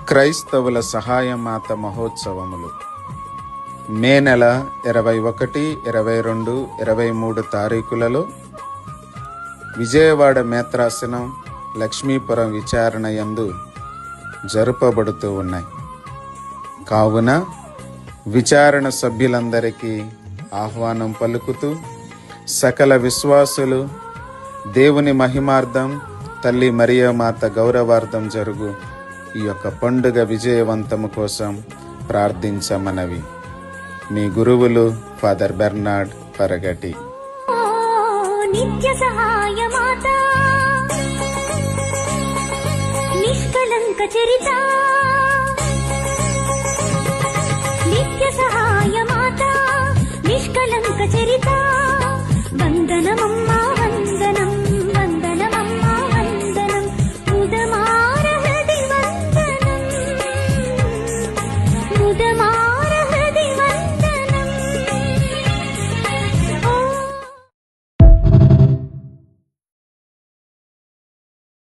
క్రైస్తవుల సహాయమాత మహోత్సవములు మే నెల 21, 22, 23 తారీఖులలో విజయవాడ మేత్రాసనం లక్ష్మీపురం విచారణ యందు జరుపబడుతూ ఉన్నాయి. కావున విచారణ సభ్యులందరికీ ఆహ్వానం పలుకుతూ సకల విశ్వాసులు దేవుని మహిమార్థం తల్లి మరియమాత గౌరవార్థం జరుగు ఈ యొక్క పండుగ విజయవంతము కోసం ప్రార్థించమనవి. మీ గురువులు ఫాదర్ బెర్నార్డ్ పరగటి. నిత్య సహాయ మాత, నిష్కలంక చరిత.